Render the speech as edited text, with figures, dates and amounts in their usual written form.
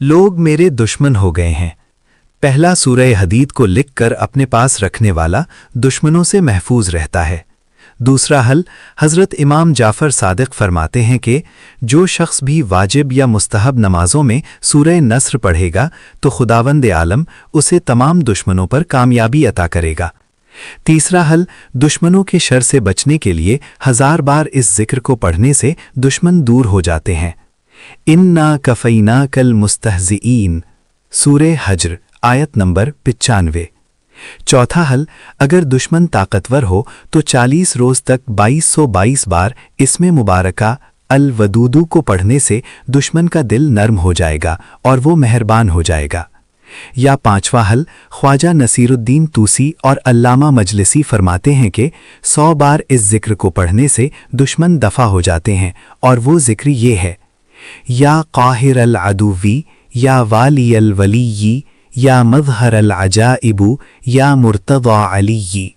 لوگ میرے دشمن ہو گئے ہیں۔ پہلا سورہ حدید کو لکھ کر اپنے پاس رکھنے والا دشمنوں سے محفوظ رہتا ہے۔ دوسرا حل، حضرت امام جعفر صادق فرماتے ہیں کہ جو شخص بھی واجب یا مستحب نمازوں میں سورہ نصر پڑھے گا تو خداوند عالم اسے تمام دشمنوں پر کامیابی عطا کرے گا۔ تیسرا حل، دشمنوں کے شر سے بچنے کے لیے 1000 بار اس ذکر کو پڑھنے سے دشمن دور ہو جاتے ہیں۔ اِنَّا کَفَيْنَاكَ الْمُسْتَهْزِئِينَ، سورہ حجر، آیت نمبر 95۔ چوتھا حل، اگر دشمن طاقتور ہو تو 40 روز تک 2222 بار اسم مبارکہ الودودو کو پڑھنے سے دشمن کا دل نرم ہو جائے گا اور وہ مہربان ہو جائے گا۔ یا پانچواں حل، خواجہ نصیر الدین طوسی اور علامہ مجلسی فرماتے ہیں کہ 100 بار اس ذکر کو پڑھنے سے دشمن دفع ہو جاتے ہیں، اور وہ ذکر یہ ہے: یا قاہر العدوی، یا والی الولی، یا مظہر العجائب، یا مرتضی علی۔